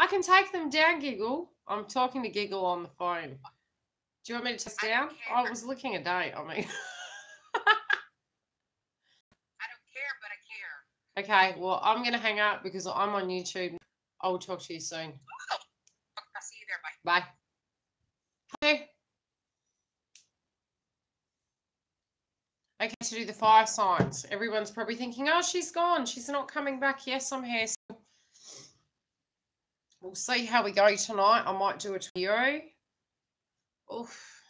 can take them down, Giggle. I'm talking to Giggle on the phone. Do you want me to test down? I was looking a date. I mean. I don't care, but I care. Okay, well, I'm going to hang up because I'm on YouTube. I'll talk to you soon. I'll see you there. Bye. Bye. Hey. Okay, to do the fire signs. Everyone's probably thinking, oh, she's gone. She's not coming back. Yes, I'm here. So we'll see how we go tonight. I might do a video. Oof.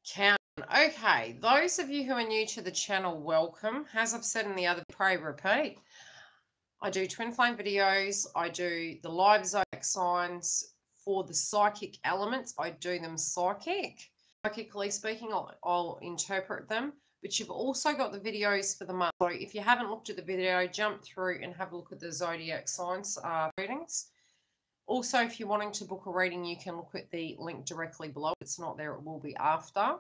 Count. Okay, those of you who are new to the channel, welcome. As I've said in the other pray repeat, I do twin flame videos. I do the live zodiac signs for the psychic elements. I do them psychically speaking. I'll interpret them. But you've also got the videos for the month. So if you haven't looked at the video, jump through and have a look at the zodiac signs readings. Also, if you're wanting to book a reading, you can look at the link directly below. If it's not there, it will be after.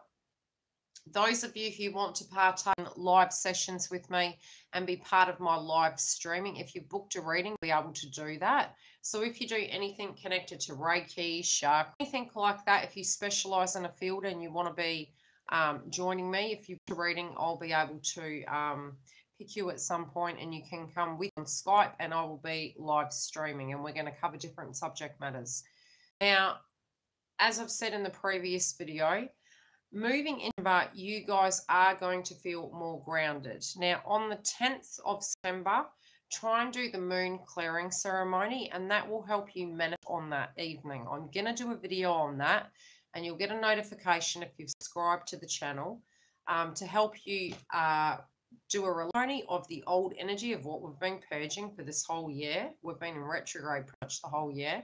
Those of you who want to partake in live sessions with me and be part of my live streaming, if you've booked a reading, you'll be able to do that. So if you do anything connected to Reiki, chakra, anything like that, if you specialize in a field and you want to be joining me, if you've booked a reading, I'll be able to pick you at some point and you can come with on Skype and I will be live streaming and we're going to cover different subject matters. Now, as I've said in the previous video, moving in, but you guys are going to feel more grounded. Now, on the 10th of September, try and do the moon clearing ceremony, and that will help you manifest on that evening. I'm going to do a video on that, and you'll get a notification if you've subscribed to the channel to help you do a release of the old energy of what we've been purging for this whole year. We've been in retrograde pretty much the whole year.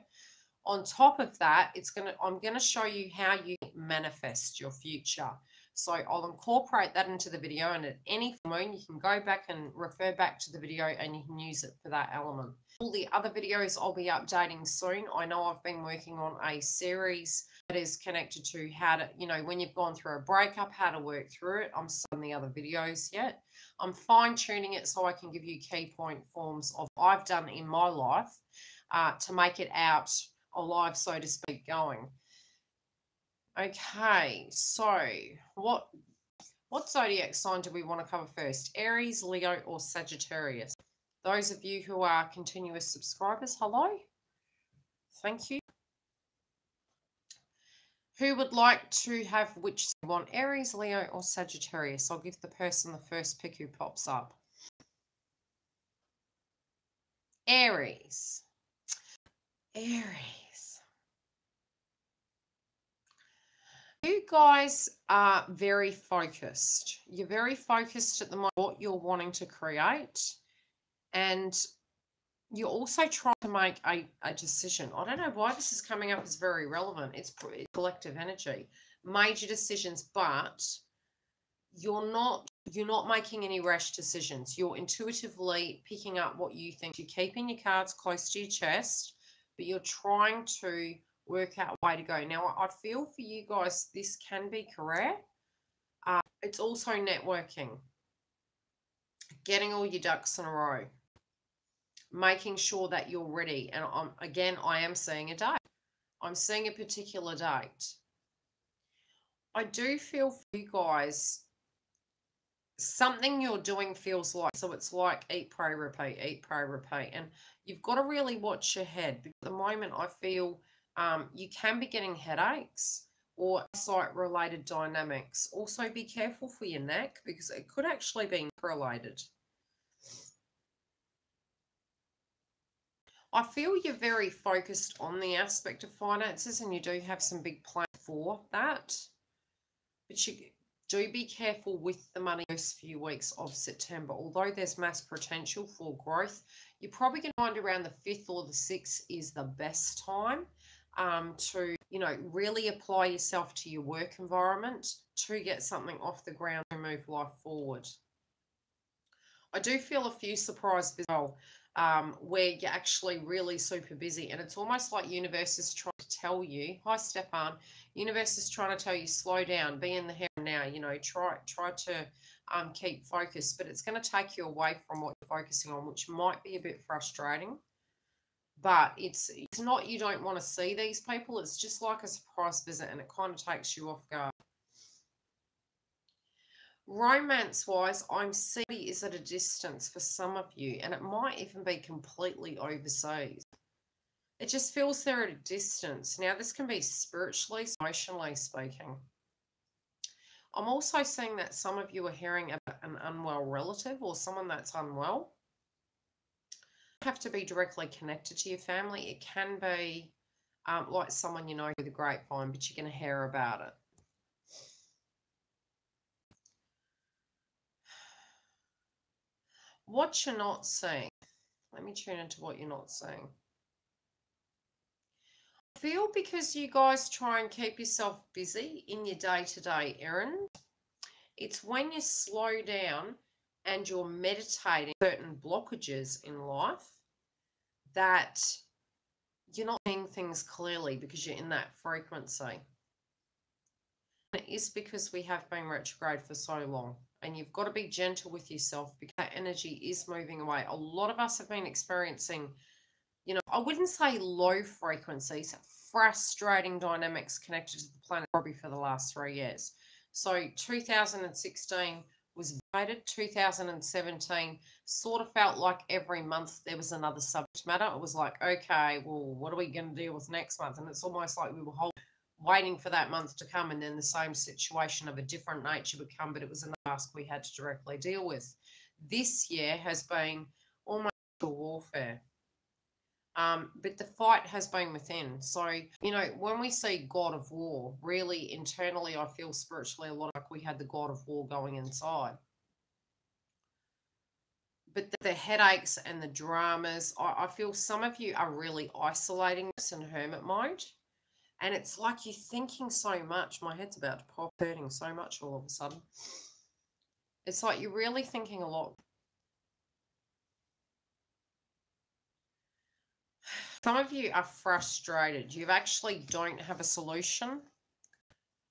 On top of that, I'm going to show you how you manifest your future. So I'll incorporate that into the video, and at any moon, you can go back and refer back to the video and you can use it for that element. All the other videos I'll be updating soon. I know I've been working on a series that is connected to how to, when you've gone through a breakup, how to work through it. I'm still in the other videos yet. I'm fine tuning it so I can give you key point forms of what I've done in my life to make it out alive, so to speak, going. Okay, so what zodiac sign do we want to cover first? Aries, Leo, or Sagittarius? Those of you who are continuous subscribers, hello. Thank you. Who would like to have which one, Aries, Leo, or Sagittarius? I'll give the person the first pick who pops up. Aries. Aries. You guys are very focused. You're very focused at the moment what you're wanting to create. And you're also trying to make a decision. I don't know why this is coming up as very relevant. It's collective energy. Major decisions, but you're not making any rash decisions. You're intuitively picking up what you think. You're keeping your cards close to your chest, but you're trying to work out a way to go. Now, I feel for you guys, this can be career. It's also networking. Getting all your ducks in a row. Making sure that you're ready. And I am seeing a date. I'm seeing a particular date. I do feel for you guys, something you're doing feels like, so it's like eat, pray, repeat, eat, pray, repeat. And you've got to really watch your head. Because at the moment, I feel you can be getting headaches or sight-related dynamics. Also, be careful for your neck because it could actually be related. I feel you're very focused on the aspect of finances and you do have some big plans for that. But you do be careful with the money first few weeks of September. Although there's mass potential for growth, you're probably going to find around the 5th or the 6th is the best time to, really apply yourself to your work environment to get something off the ground to move life forward. I do feel a few surprises as well. Where you're actually really super busy, and it's almost like universe is trying to tell you, hi Stefan, universe is trying to tell you slow down, be in the here and now, try to keep focused, but it's going to take you away from what you're focusing on, which might be a bit frustrating. But it's not you don't want to see these people. It's just like a surprise visit, and it kind of takes you off guard. Romance-wise, I'm seeing is at a distance for some of you, and it might even be completely overseas. It just feels they're at a distance. Now, this can be spiritually, emotionally speaking. I'm also seeing that some of you are hearing about an unwell relative or someone that's unwell. Have to be directly connected to your family. It can be like someone you know through the grapevine, but you're going to hear about it. What you're not seeing. Let me tune into what you're not seeing. I feel because you guys try and keep yourself busy in your day-to-day errand, it's when you slow down and you're meditating certain blockages in life that you're not seeing things clearly because you're in that frequency. And it is because we have been retrograde for so long, and you've got to be gentle with yourself because that energy is moving away. A lot of us have been experiencing, you know, I wouldn't say low frequencies, frustrating dynamics connected to the planet probably for the last 3 years. So 2016 was voted, 2017 sort of felt like every month there was another subject matter. It was like, okay, well, what are we going to deal with next month? And it's almost like we were waiting for that month to come, and then the same situation of a different nature would come, but it was a task we had to directly deal with. This year has been almost a warfare. But the fight has been within. So, you know, when we see God of War, really internally, I feel spiritually a lot like we had the God of War going inside. But the headaches and the dramas, I feel some of you are really isolating this in hermit mode. And it's like you're thinking so much. My head's about to pop, hurting so much all of a sudden. It's like you're really thinking a lot. Some of you are frustrated. You actually don't have a solution.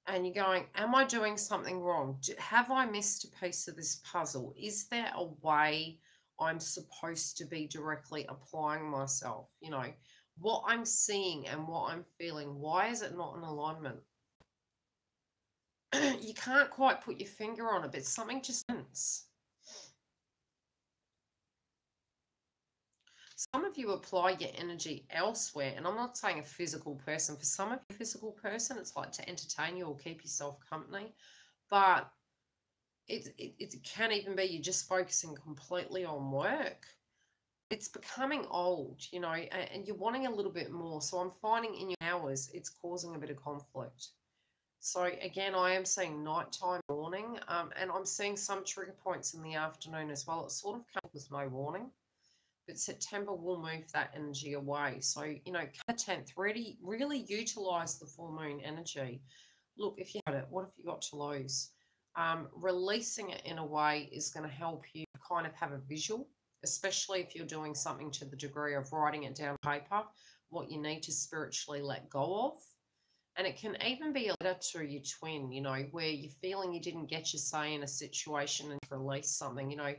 And you're going, am I doing something wrong? Have I missed a piece of this puzzle? Is there a way I'm supposed to be directly applying myself? You know, what I'm seeing and what I'm feeling, why is it not in alignment? You can't quite put your finger on it, but something just sense. Some of you apply your energy elsewhere, and I'm not saying a physical person. For some of you, a physical person, it's like to entertain you or keep yourself company. But it can even be you're just focusing completely on work. It's becoming old, you know, and you're wanting a little bit more. So I'm finding in your hours, it's causing a bit of conflict. So again, I am seeing nighttime, morning, and I'm seeing some trigger points in the afternoon as well. It sort of comes with no warning. But September will move that energy away. So, you know, the 10th, really utilize the full moon energy. Look, if you had it, what have you got to lose? Releasing it in a way is going to help you kind of have a visual, especially if you're doing something to the degree of writing it down on paper, what you need to spiritually let go of. And it can even be a letter to your twin, you know, where you're feeling you didn't get your say in a situation and release something, you know.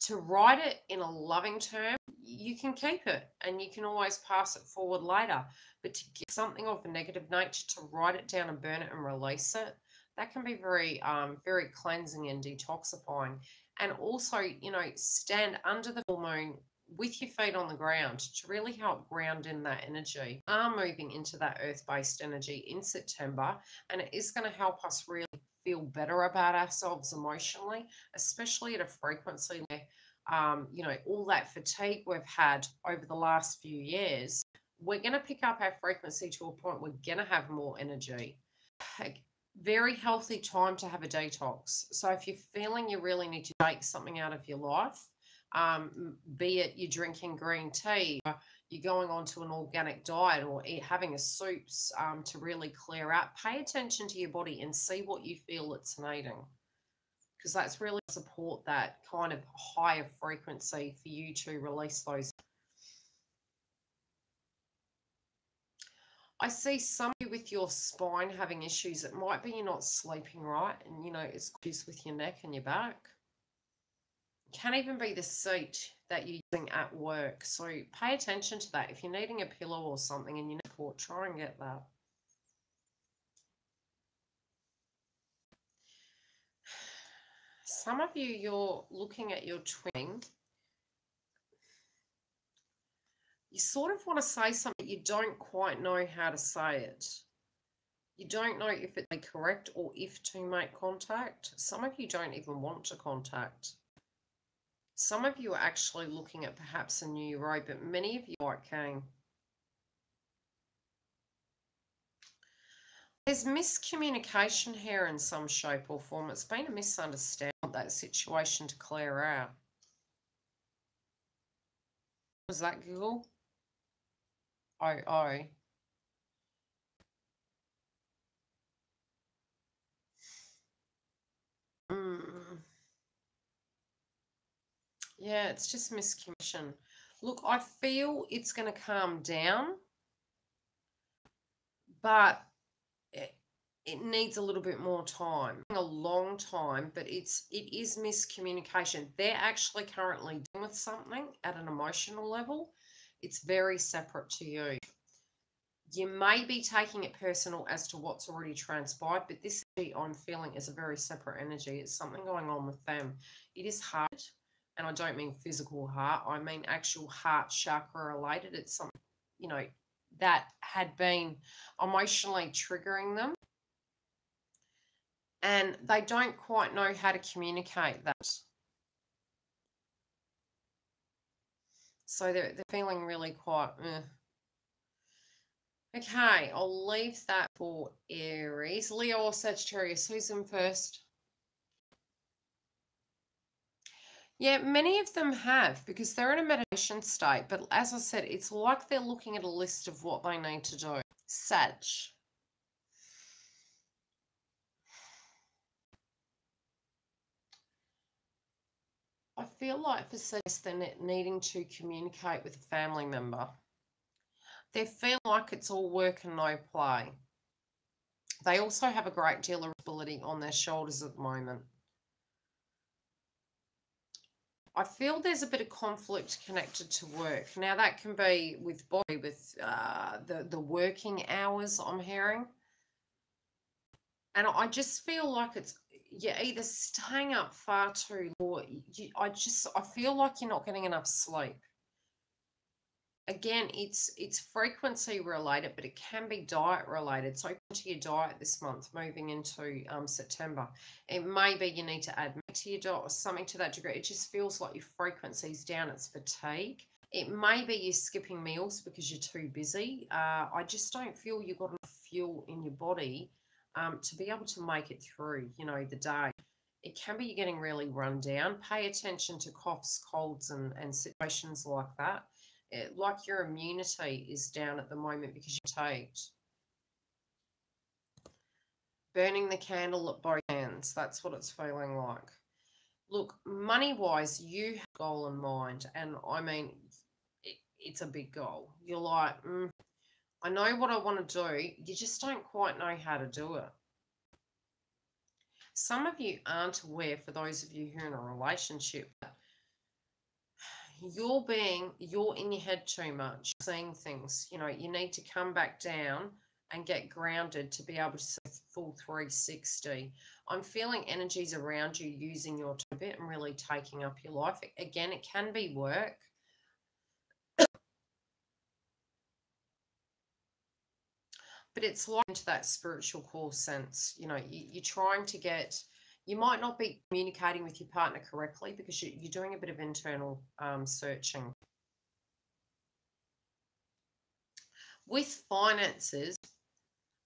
To write it in a loving term, you can keep it and you can always pass it forward later. But to get something of a negative nature, to write it down and burn it and release it, that can be very, very cleansing and detoxifying. And also, you know, stand under the full moon with your feet on the ground to really help ground in that energy. Are moving into that earth-based energy in September, and it is going to help us really feel better about ourselves emotionally, especially at a frequency where, you know, all that fatigue we've had over the last few years, we're going to pick up our frequency to a point we're going to have more energy. Very healthy time to have a detox. So if you're feeling you really need to take something out of your life, be it you're drinking green tea, you're going on to an organic diet, or having a soups to really clear out, pay attention to your body and see what you feel it's needing, because that's really support that kind of higher frequency for you to release those. I see some of you with your spine having issues. It might be you're not sleeping right, and you know it's issues with your neck and your back. Can even be the seat that you're using at work. So pay attention to that. If you're needing a pillow or something and you need support, try and get that. Some of you, you're looking at your twin. You sort of want to say something, you don't quite know how to say it. You don't know if it's correct or if to make contact. Some of you don't even want to contact. Some of you are actually looking at perhaps a new road, but many of you are keen. There's miscommunication here in some shape or form. It's been a misunderstanding, that situation to clear out. Was that Google? Oh. Yeah, it's just miscommunication. Look, I feel it's going to calm down, but it needs a little bit more time. A long time, but it is miscommunication. They're actually currently dealing with something at an emotional level. It's very separate to you. You may be taking it personal as to what's already transpired, but this I'm feeling is a very separate energy. It's something going on with them. It is hard, and I don't mean physical heart. I mean actual heart chakra related. It's something, that had been emotionally triggering them, and they don't quite know how to communicate that. So they're feeling really quite... Okay, I'll leave that for Aries. Leo or Sagittarius, who's in first? Yeah, many of them have, because they're in a meditation state. But as I said, it's like they're looking at a list of what they need to do. Sag. I feel like for Sag, they're needing to communicate with a family member. They feel like it's all work and no play. They also have a great deal of responsibility on their shoulders at the moment. I feel there's a bit of conflict connected to work. Now, that can be with body, with the working hours I'm hearing. And I just feel like you're either staying up far too long, or I feel like you're not getting enough sleep. Again, it's frequency related, but it can be diet related. So to your diet this month, moving into September, it may be you need to add meat to your diet or something to that degree. It just feels like your frequency's down. It's fatigue. It may be you're skipping meals because you're too busy. I just don't feel you've got enough fuel in your body to be able to make it through, the day. It can be you're getting really run down. Pay attention to coughs, colds, and situations like that. Like your immunity is down at the moment because you're fatigued. Burning the candle at both ends. That's what it's feeling like. Look, money-wise, you have a goal in mind. And I mean, it's a big goal. You're like, I know what I want to do. You just don't quite know how to do it. Some of you aren't aware, for those of you who are in a relationship, you're in your head too much, seeing things. You need to come back down and get grounded to be able to see full 360. I'm feeling energies around you using your time a bit and really taking up your life. Again, it can be work. But it's like into that spiritual core sense. You're trying to get... You might not be communicating with your partner correctly because you're doing a bit of internal searching. With finances,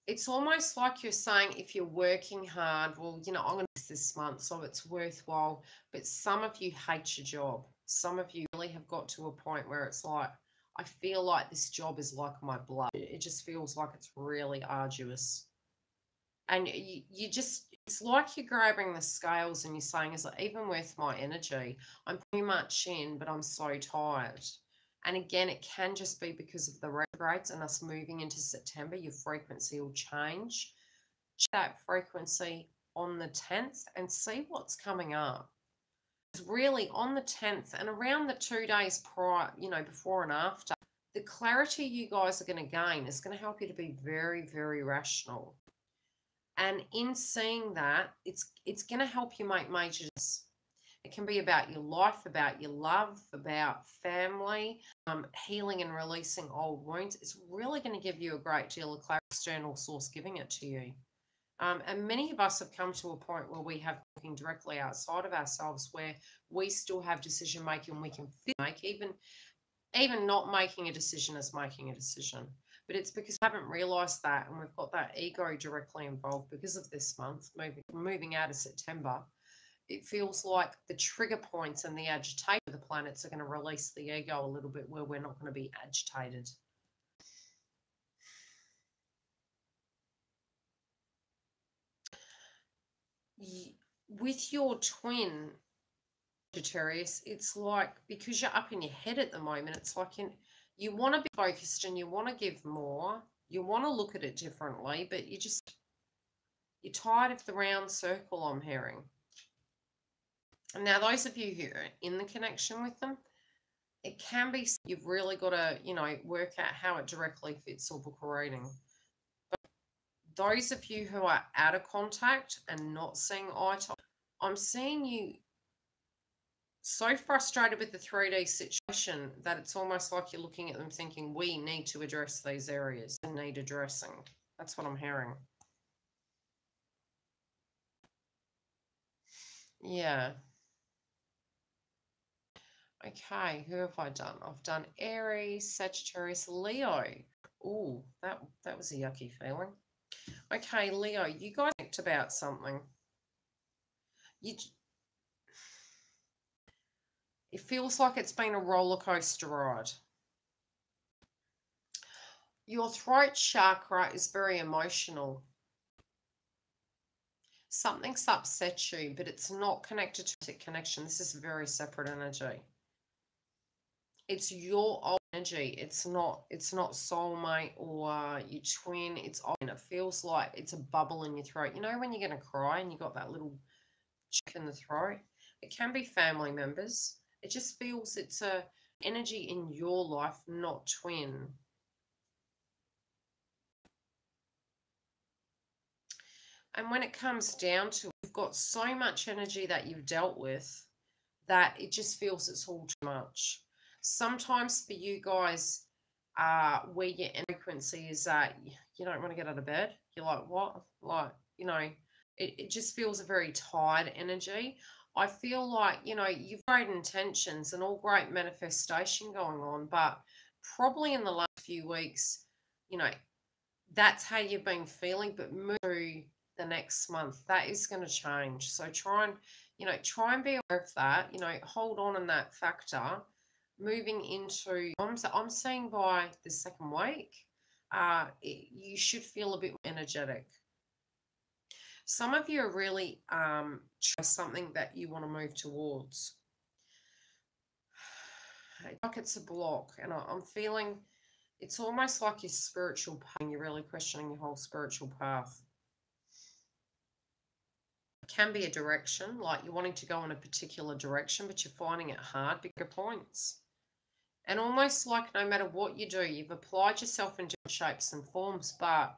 it's almost like you're saying if you're working hard, well, I'm going to this month, so it's worthwhile. But some of you hate your job. Some of you really have got to a point where it's like, I feel like this job is like my blood. It just feels like it's really arduous. And it's like you're grabbing the scales and you're saying, is it even worth my energy? I'm too much in, but I'm so tired. And again, it can just be because of the retrogrades and us moving into September, your frequency will change. Check that frequency on the 10th and see what's coming up. really on the 10th and around the 2 days prior, before and after, the clarity you guys are going to gain is going to help you to be very, very rational. And in seeing that, it's going to help you make major decisions. It can be about your life, about your love, about family, healing and releasing old wounds. It's really going to give you a great deal of clarity, external source giving it to you. And many of us have come to a point where we have looking directly outside of ourselves, where we still have decision making. We can make even not making a decision as making a decision. But it's because we haven't realized that, and we've got that ego directly involved because of this month, moving out of September. It feels like the trigger points and the agitation of the planets are going to release the ego a little bit, where we're not going to be agitated. With your twin, Sagittarius, it's like, because you're up in your head at the moment, it's like you want to be focused and you want to give more. You want to look at it differently, but you're tired of the round circle, I'm hearing. And now those of you who are in the connection with them, it can be you've really got to, work out how it directly fits or book a reading. But those of you who are out of contact and not seeing eye to eye, I'm seeing you so frustrated with the 3D situation that it's almost like you're looking at them thinking, we need to address these areas and need addressing. That's what I'm hearing. Yeah. Okay, who have I done? I've done Aries, Sagittarius, Leo. Ooh, that was a yucky feeling. Okay, Leo, you guys talked about something. It feels like it's been a roller coaster ride. Your throat chakra is very emotional. Something's upset you, but it's not connected to connection. This is very separate energy. It's your old energy. It's not soulmate or your twin. It's old. And it feels like it's a bubble in your throat. You know when you're going to cry and you got that little choke in the throat? It can be family members. It just feels it's a energy in your life, not twin. And when it comes down to it, you've got so much energy that you've dealt with that it just feels it's all too much. Sometimes for you guys, where your frequency is that you don't want to get out of bed. You're like, what? Like, it just feels a very tired energy. I feel like, you've great intentions and all great manifestation going on, but probably in the last few weeks, that's how you've been feeling, but move through the next month, that is going to change. So try and be aware of that, hold on in that factor. Moving into, I'm seeing by the second week, you should feel a bit more energetic. Some of you are really something that you want to move towards. Like it's a block, and I'm feeling it's almost like your spiritual path. You're really questioning your whole spiritual path. It can be a direction, like you're wanting to go in a particular direction, but you're finding it hard, bigger points. And almost like no matter what you do, you've applied yourself in different shapes and forms, but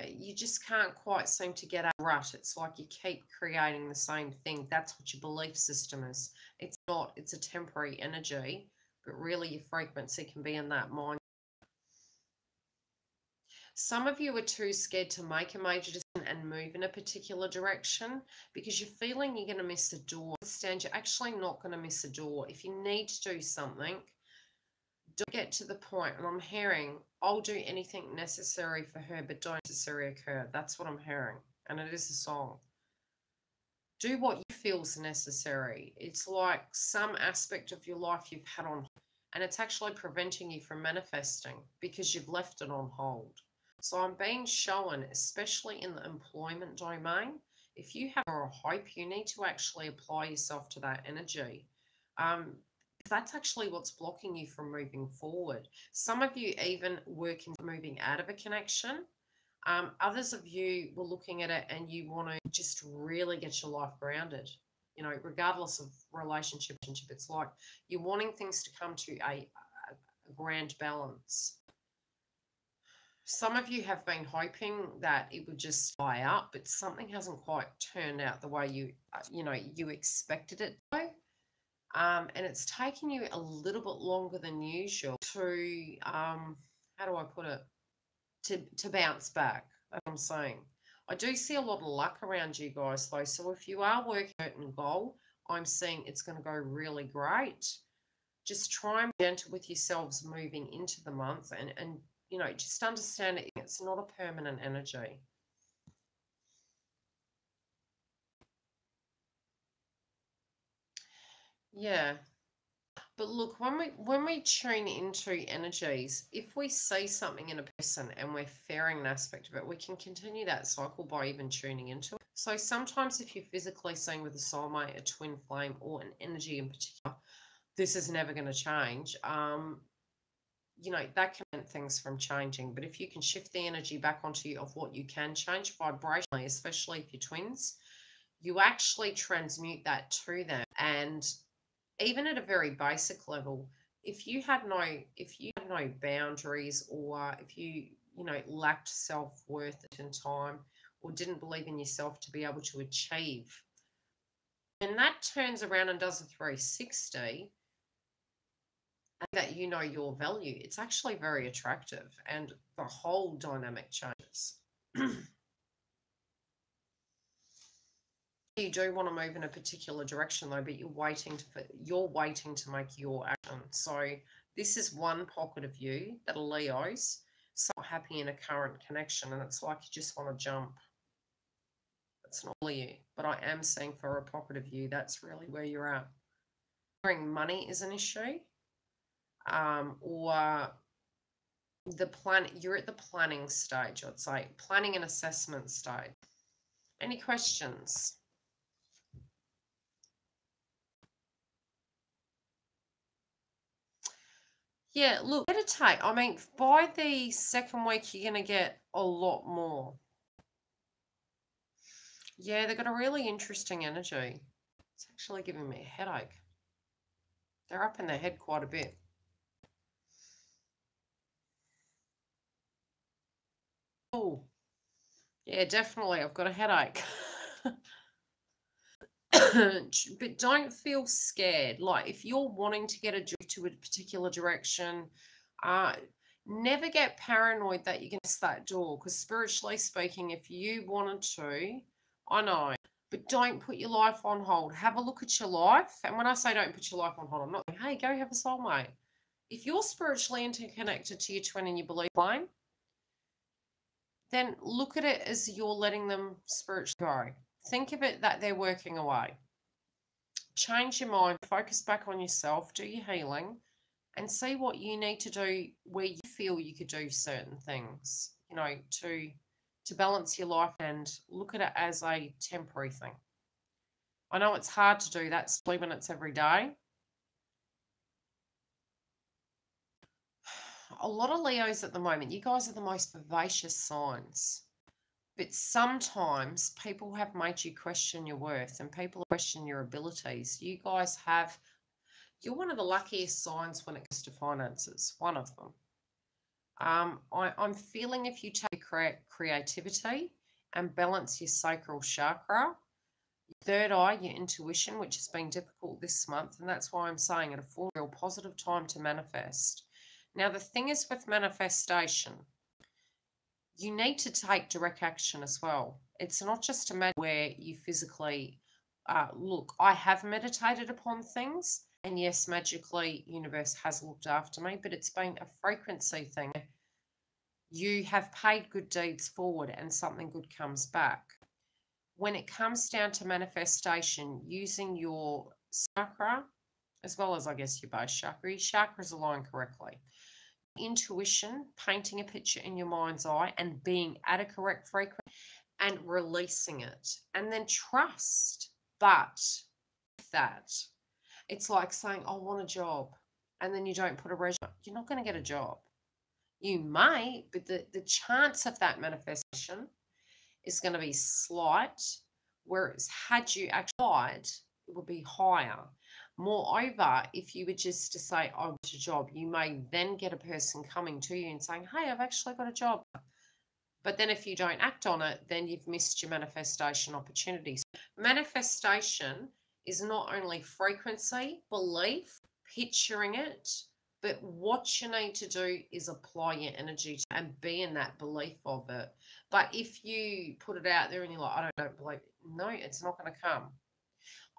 you just can't quite seem to get out of rut. It's like you keep creating the same thing. That's what your belief system is. It's not, it's a temporary energy, but really your frequency can be in that mind. Some of you are too scared to make a major decision and move in a particular direction because you're feeling you're going to miss a door. Understand, you're actually not going to miss a door. If you need to do something, don't get to the point, and I'm hearing, I'll do anything necessary for her, but don't necessarily occur. That's what I'm hearing, and it is a song. Do what you feel is necessary. It's like some aspect of your life you've had on hold, and it's actually preventing you from manifesting because you've left it on hold. So I'm being shown, especially in the employment domain, if you have a hope, you need to actually apply yourself to that energy. That's actually what's blocking you from moving forward. Some of you even working moving out of a connection. Others of you were looking at it and you want to just really get your life grounded. You know, regardless of relationship, it's like you're wanting things to come to a grand balance. Some of you have been hoping that it would just fly out, but something hasn't quite turned out the way you expected it to. And it's taking you a little bit longer than usual to, how do I put it, to bounce back. That's what I'm saying. I do see a lot of luck around you guys, though. So if you are working a certain goal, I'm seeing it's going to go really great. Just try and be gentle with yourselves moving into the month and just understand it's not a permanent energy. Yeah. But look, when we tune into energies, if we see something in a person and we're fearing an aspect of it, we can continue that cycle by even tuning into it. So sometimes if you're physically seeing with a soulmate, a twin flame, or an energy in particular, this is never going to change. That can prevent things from changing. But if you can shift the energy back onto you of what you can change vibrationally, especially if you're twins, you actually transmute that to them. And even at a very basic level, if you had no boundaries, or if you lacked self-worth at a time, or didn't believe in yourself to be able to achieve, and that turns around and does a 360, and that your value, it's actually very attractive, and the whole dynamic changes. You do want to move in a particular direction, though, but you're waiting to make your action. So this is one pocket of you that are Leos, so happy in a current connection, and it's like you just want to jump. It's not all you, but I am seeing for a pocket of you, that's really where you're at. Money is an issue, or you're at the planning stage, I'd say, planning and assessment stage. Any questions? Yeah, look, meditate. I mean, by the second week, you're going to get a lot more. Yeah, they've got a really interesting energy. It's actually giving me a headache. They're up in their head quite a bit. Oh, yeah, definitely. I've got a headache. But don't feel scared. Like, if you're wanting to get to a particular direction, never get paranoid that you're going to miss that door. Because spiritually speaking, if you wanted to, I know, but don't put your life on hold. Have a look at your life. And when I say don't put your life on hold, I'm not saying, hey, go have a soulmate. If you're spiritually interconnected to your twin and you believe flame, then look at it as you're letting them spiritually go. Think of it that they're working away. Change your mind, focus back on yourself, do your healing, and see what you need to do where you feel you could do certain things, to balance your life, and look at it as a temporary thing. I know it's hard to do that, especially when it's every day. A lot of Leos at the moment, you guys are the most vivacious signs. But sometimes people have made you question your worth, and people question your abilities. You're one of the luckiest signs when it comes to finances, one of them. I'm feeling if you take creativity and balance your sacral chakra, your third eye, your intuition, which has been difficult this month, and that's why I'm saying at a real positive time to manifest. Now, the thing is with manifestation, you need to take direct action as well. It's not just a matter where you physically look. I have meditated upon things, and yes, magically, universe has looked after me, but it's been a frequency thing. You have paid good deeds forward, and something good comes back. When it comes down to manifestation, using your chakra, as well as, I guess, your base chakra, your chakras align correctly. Intuition, painting a picture in your mind's eye and being at a correct frequency and releasing it, and then trust. But that, it's like saying, I want a job, and then you don't put a resume, you're not going to get a job. You may, but the chance of that manifestation is going to be slight, whereas had you actually tried, it would be higher. Moreover, if you were just to say, I want a job, you may then get a person coming to you and saying, hey, I've actually got a job. But then if you don't act on it, then you've missed your manifestation opportunities. Manifestation is not only frequency, belief, picturing it, but what you need to do is apply your energy and be in that belief of it. But if you put it out there and you're like, I don't believe it, no, it's not going to come.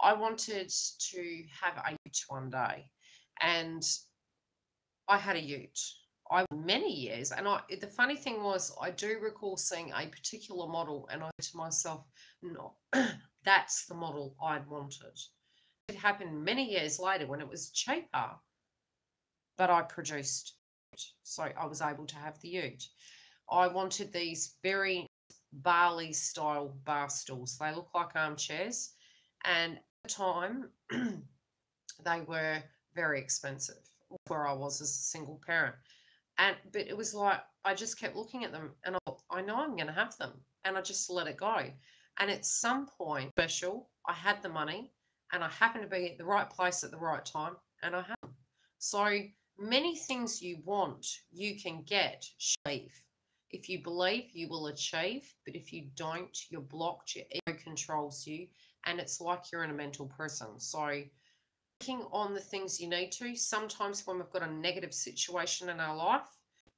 I wanted to have a ute one day, and I had a ute. Many years, and the funny thing was, I do recall seeing a particular model, and I said to myself, no, that's the model I'd wanted. It happened many years later when it was cheaper, but I produced it, so I was able to have the ute. I wanted these very Bali style bar stools. They look like armchairs, and at the time they were very expensive where I was as a single parent. But it was like I just kept looking at them, and I know I'm going to have them, and I just let it go. And at some point special, I had the money, and I happened to be at the right place at the right time, and I had them. So many things you want, you can get. Achieve. If you believe, you will achieve. But if you don't, you're blocked. Your ego controls you, and it's like you're in a mental prison. So working on the things you need to. Sometimes when we've got a negative situation in our life,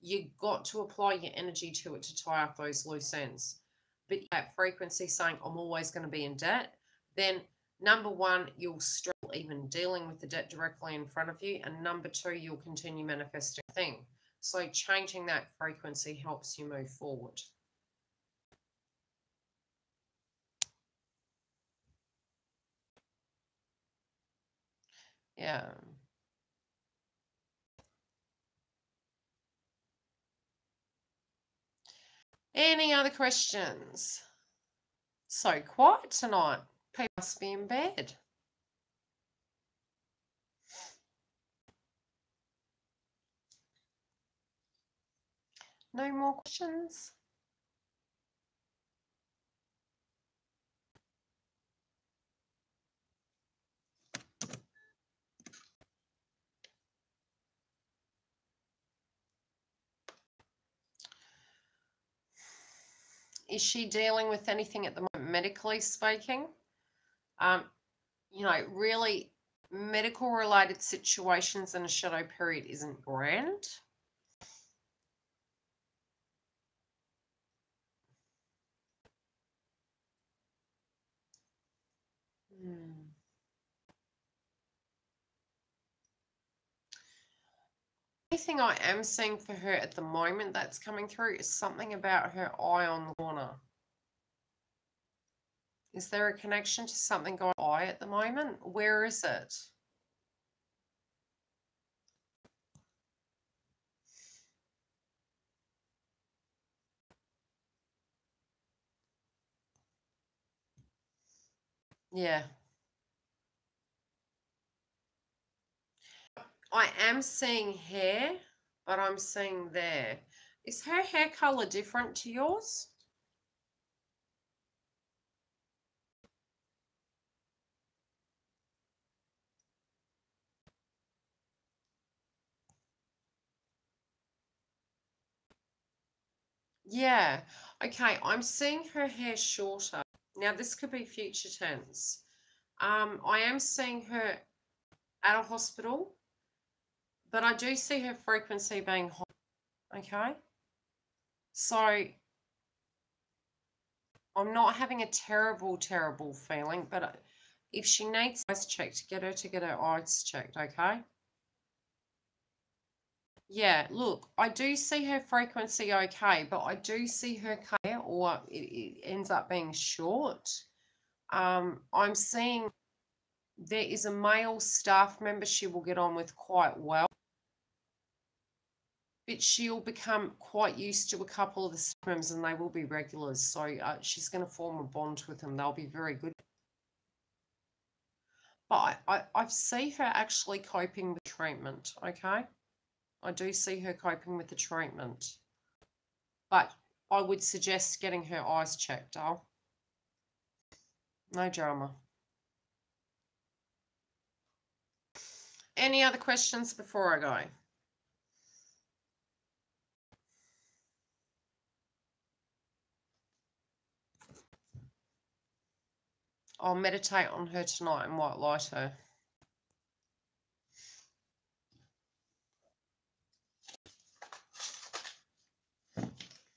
you've got to apply your energy to it to tie up those loose ends. But that frequency saying, I'm always going to be in debt, then number one, you'll struggle even dealing with the debt directly in front of you. And number two, you'll continue manifesting the thing. So changing that frequency helps you move forward. Yeah. Any other questions? So quiet tonight. People must be in bed. No more questions? Is she dealing with anything at the moment, medically speaking? Really medical related situations in a shadow period isn't grand. The only thing I am seeing for her at the moment that's coming through is something about her eye on the corner. Is there a connection to something going on eye at the moment? Where is it? Yeah. I am seeing hair, but I'm seeing there. Is her hair color different to yours? Yeah. Okay, I'm seeing her hair shorter. Now, this could be future tense. I am seeing her at a hospital, but I do see her frequency being high. Okay? So, I'm not having a terrible, terrible feeling, but if she needs eyes checked, get her eyes checked, okay? Yeah, look, I do see her frequency okay, but I do see her hair, or it ends up being short. I'm seeing there is a male staff member she will get on with quite well, but she'll become quite used to a couple of the staff members and they will be regulars. So she's going to form a bond with them. They'll be very good. But I see her actually coping with treatment, okay? I do see her coping with the treatment. But I would suggest getting her eyes checked, Al. No drama. Any other questions before I go? I'll meditate on her tonight and white light her.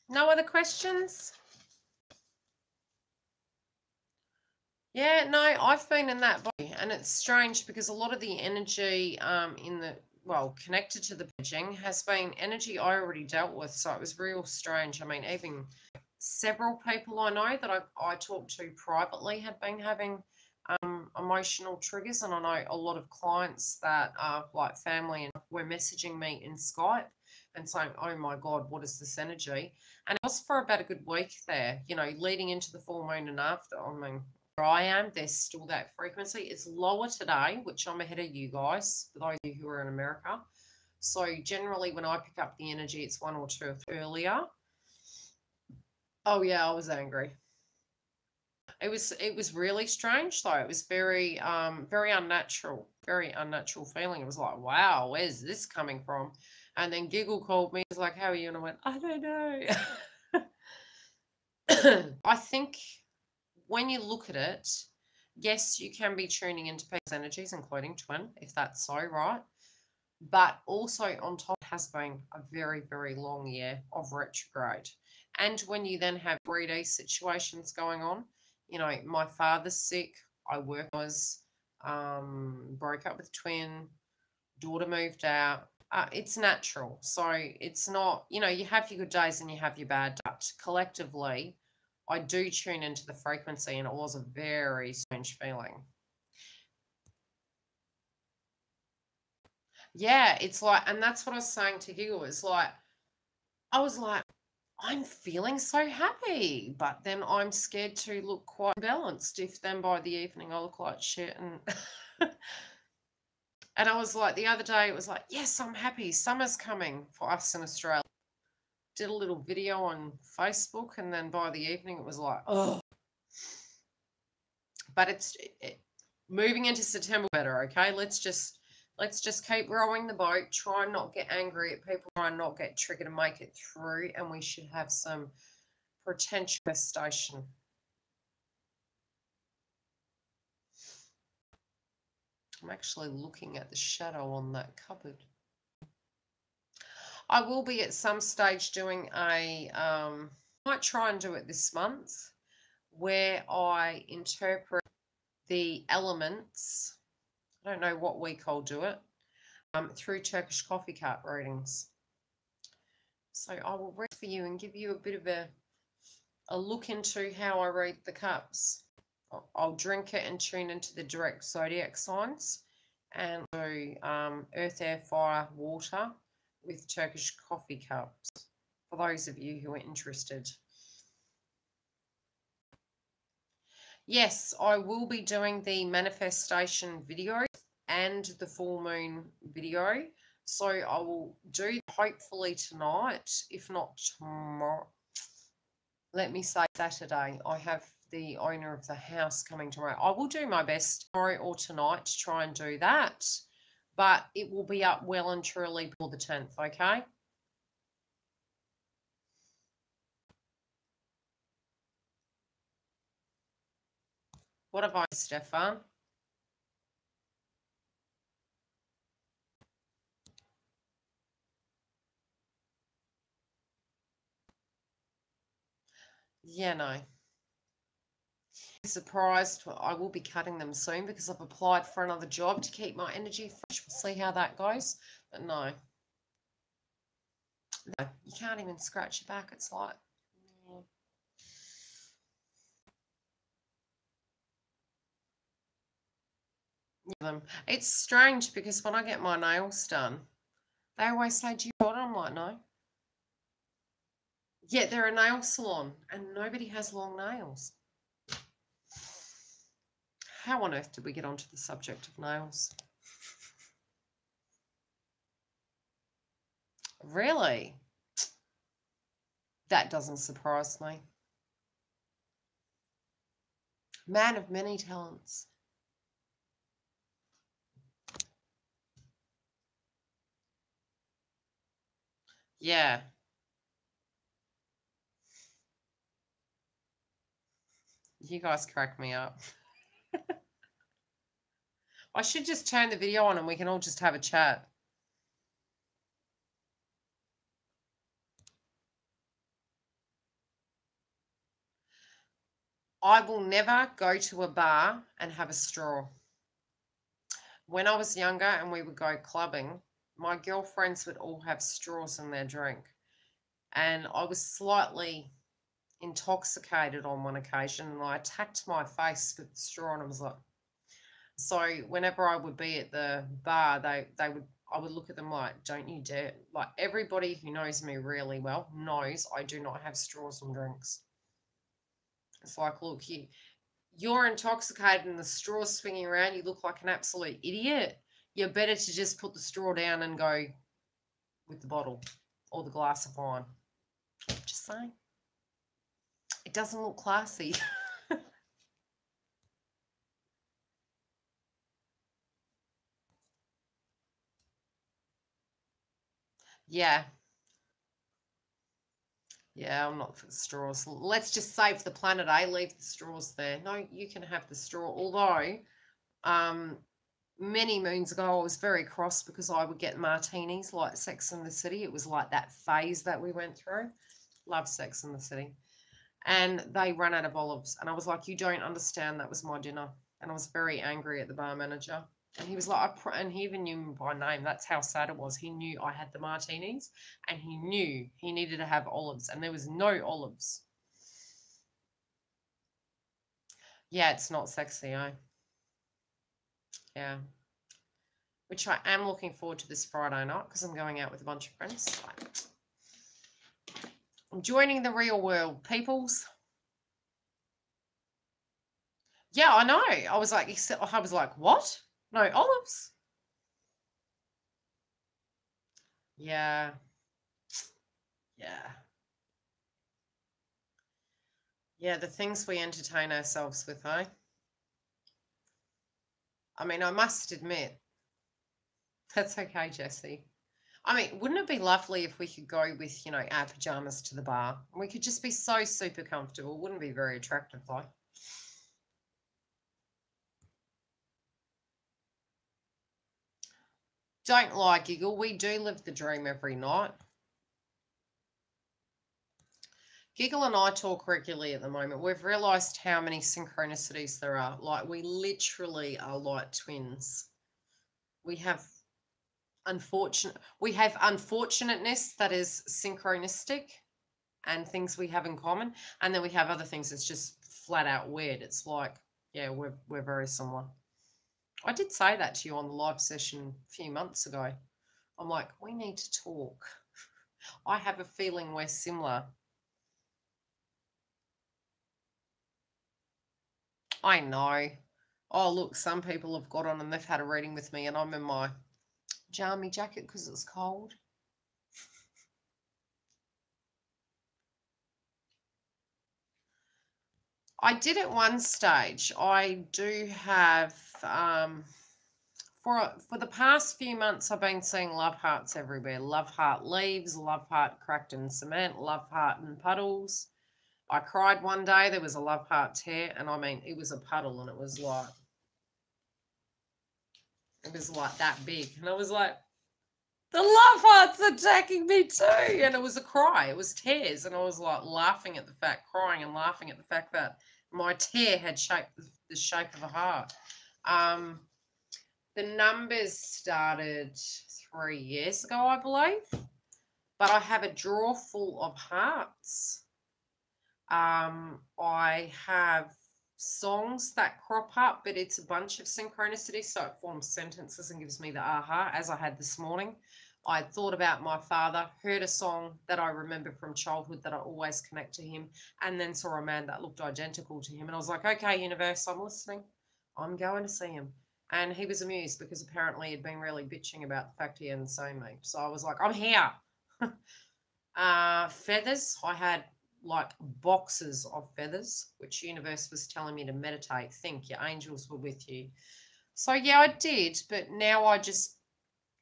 No other questions? Yeah, no, I've been in that body, and it's strange because a lot of the energy connected to the purging has been energy I already dealt with, so it was real strange. I mean, even several people I know that I talked to privately had been having emotional triggers, and I know a lot of clients that are like family and were messaging me in Skype and saying, oh my God, what is this energy? And it was for about a good week there, leading into the full moon and after. I mean, where I am, there's still that frequency. It's lower today, which I'm ahead of you guys, for those of you who are in America. So generally when I pick up the energy, it's 1 or 2 earlier. Oh yeah, I was angry. It was really strange though. It was very very unnatural feeling. It was like, wow, where's this coming from? And then Giggle called me. He was like, how are you? And I went, I don't know. I think when you look at it, yes, you can be tuning into people's energies, including twin, if that's so, right? But also on top has been a very, very long year of retrograde. And when you then have 3D situations going on, my father's sick, I was broke up with twin, daughter moved out. It's natural. So it's not, you have your good days and you have your bad days. But collectively, I do tune into the frequency, and it was a very strange feeling. Yeah, it's like, and that's what I was saying to Giggle. It's like, I was like, I'm feeling so happy, but then I'm scared to look quite balanced if then by the evening I look like shit. And and I was like, the other day, it was like, yes, I'm happy. Summer's coming for us in Australia. Did a little video on Facebook, and then by the evening it was like, oh. But it's moving into September better, okay? Let's just keep rowing the boat. Try and not get angry at people. Try and not get triggered and make it through. And we should have some potential manifestation. I'm actually looking at the shadow on that cupboard. I will be at some stage doing might try and do it this month, where I interpret the elements. I don't know what week I'll do it. Through Turkish coffee cup readings. So I will read for you and give you a bit of a look into how I read the cups. I'll drink it and tune into the direct zodiac signs, and do earth, air, fire, water with Turkish coffee cups, for those of you who are interested. Yes, I will be doing the manifestation video and the full moon video. So I will do hopefully tonight, if not tomorrow. Let me say Saturday. I have the owner of the house coming tomorrow. I will do my best tomorrow or tonight to try and do that, but it will be up well and truly before the 10th, okay? What have I, Stefan? Yeah, no. Surprised. I will be cutting them soon because I've applied for another job to keep my energy fresh. We'll see how that goes. But no, you can't even scratch your back. It's like, it's strange because when I get my nails done, they always say, do you want it? I'm like, no. Yet they're a nail salon and nobody has long nails. How on earth did we get onto the subject of nails? Really? That doesn't surprise me. Man of many talents. Yeah. You guys crack me up. I should just turn the video on and we can all just have a chat. I will never go to a bar and have a straw. When I was younger and we would go clubbing, my girlfriends would all have straws in their drink. And I was slightly intoxicated on one occasion and I attacked my face with the straw and I was like, so whenever I would be at the bar, I would look at them like, don't you dare. Like everybody who knows me really well knows I do not have straws on drinks. It's like, look, you're intoxicated and the straw's swinging around. You look like an absolute idiot. You're better to just put the straw down and go with the bottle or the glass of wine. Just saying. It doesn't look classy. Yeah. Yeah, I'm not for the straws. Let's just save the planet, eh? Leave the straws there. No, you can have the straw. Although, many moons ago, I was very cross because I would get martinis like Sex and the City. It was like that phase that we went through. Love Sex and the City. And they ran out of olives. And I was like, you don't understand. That was my dinner. And I was very angry at the bar manager. And he was like, and he even knew me by name. That's how sad it was. He knew I had the martinis and he knew he needed to have olives and there was no olives. Yeah, it's not sexy, eh? Yeah. Which I am looking forward to this Friday night because I'm going out with a bunch of friends. I'm joining the real world, peoples. Yeah, I know. I was like, what? No olives? Yeah. Yeah. Yeah, the things we entertain ourselves with, eh? I mean, I must admit, that's okay, Jessie. I mean, wouldn't it be lovely if we could go with, our pajamas to the bar? We could just be so super comfortable. Wouldn't be very attractive, though. Don't lie, Giggle. We do live the dream every night. Giggle and I talk regularly at the moment. We've realised how many synchronicities there are. Like, we literally are like twins. We have unfortunateness that is synchronistic and things we have in common. And then we have other things that's just flat out weird. It's like, yeah, we're very similar. I did say that to you on the live session a few months ago. I'm like, we need to talk. I have a feeling we're similar. I know. Oh, look, some people have got on and they've had a reading with me and I'm in my jammy jacket because it's cold. I did at one stage. I do have, for the past few months, I've been seeing love hearts everywhere. Love heart leaves, love heart cracked in cement, love heart in puddles. I cried one day, there was a love heart tear, and I mean, it was a puddle, and it was like that big. And I was like, the love heart's attacking me too. And it was a cry, it was tears. And I was like laughing at the fact, crying and laughing at the fact that my tear had shaped the shape of a heart. The numbers started 3 years ago, I believe. But I have a drawer full of hearts. I have songs that crop up, but it's a bunch of synchronicity, so it forms sentences and gives me the aha, as I had this morning. I thought about my father, heard a song that I remember from childhood that I always connect to him, and then saw a man that looked identical to him. And I was like, okay, universe, I'm listening. I'm going to see him. And he was amused because apparently he'd been really bitching about the fact he hadn't seen me. So I was like, I'm here. Feathers, I had like boxes of feathers, which universe was telling me to meditate, think your angels were with you. So yeah, I did, but now I just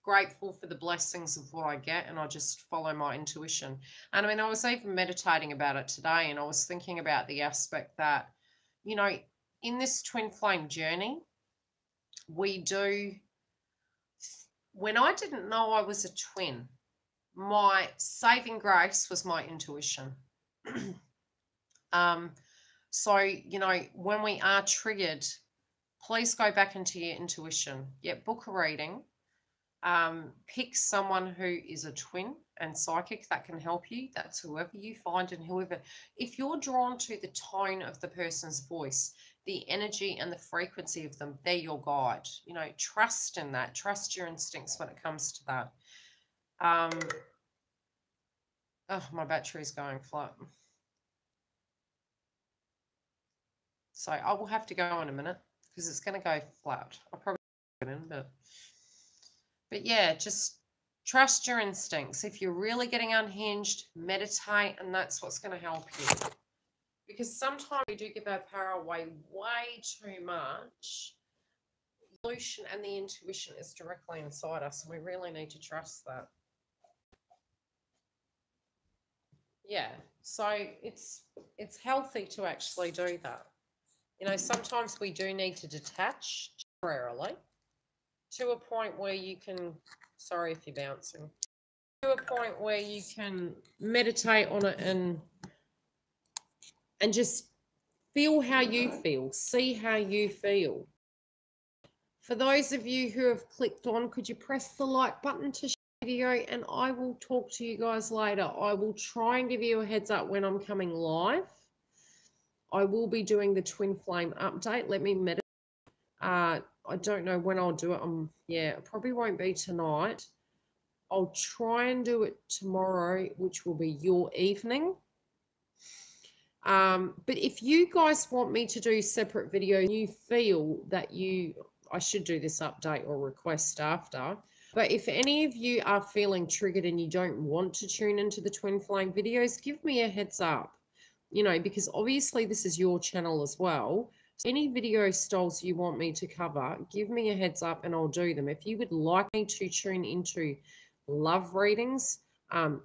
grateful for the blessings of what I get, and I just follow my intuition. And I mean, I was even meditating about it today, and I was thinking about the aspect that, you know, in this twin flame journey, we do, when I didn't know I was a twin, my saving grace was my intuition. So, you know, when we are triggered, please go back into your intuition. Yeah, book a reading. Pick someone who is a twin and psychic that can help you. That's whoever you find, and whoever, if you're drawn to the tone of the person's voice, the energy and the frequency of them, they're your guide. You know, trust in that. Trust your instincts when it comes to that. Oh, my battery's going flat. So I will have to go in a minute because it's going to go flat. I'll probably get in, but yeah, just trust your instincts. If you're really getting unhinged, meditate, and that's what's going to help you. Because sometimes we do give our power away way too much. The solution and the intuition is directly inside us, and we really need to trust that. Yeah, so it's healthy to actually do that. You know, sometimes we do need to detach temporarily to a point where you can, sorry if you're bouncing, to a point where you can meditate on it and just feel how you feel, see how you feel. For those of you who have clicked on, could you press the like button to share the video, and I will talk to you guys later. I will try and give you a heads up when I'm coming live. I will be doing the twin flame update. Let me meditate. I don't know when I'll do it. Yeah, it probably won't be tonight. I'll try and do it tomorrow, which will be your evening. But if you guys want me to do separate videos, you feel that I should do this update or request after. But if any of you are feeling triggered and you don't want to tune into the twin flame videos, give me a heads up. You know, because obviously this is your channel as well. So any video styles you want me to cover, give me a heads up and I'll do them. If you would like me to tune into love readings,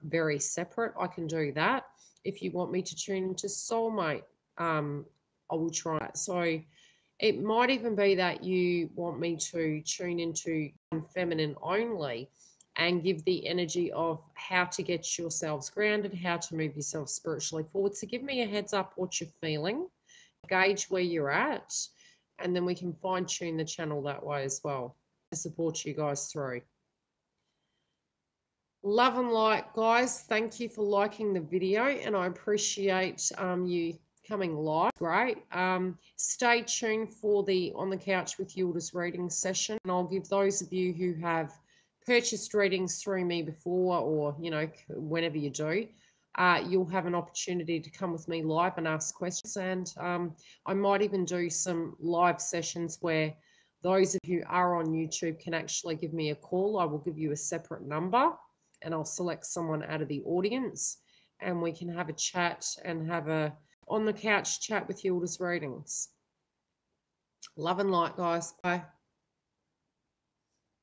very separate, I can do that. If you want me to tune into soulmate, I will try it. So it might even be that you want me to tune into feminine only and give the energy of how to get yourselves grounded, how to move yourself spiritually forward. So give me a heads up what you're feeling, gauge where you're at, and then we can fine tune the channel that way as well to support you guys through. Love and light, guys. Thank you for liking the video, and I appreciate you coming live. Great. Stay tuned for the On the Couch with Yildiz reading session, and I'll give those of you who have purchased readings through me before, or, you know, whenever you do, you'll have an opportunity to come with me live and ask questions. And I might even do some live sessions where those of you who are on YouTube can actually give me a call. I will give you a separate number and I'll select someone out of the audience and we can have a chat and have a on the couch chat with Yildiz readings. Love and light, guys. Bye.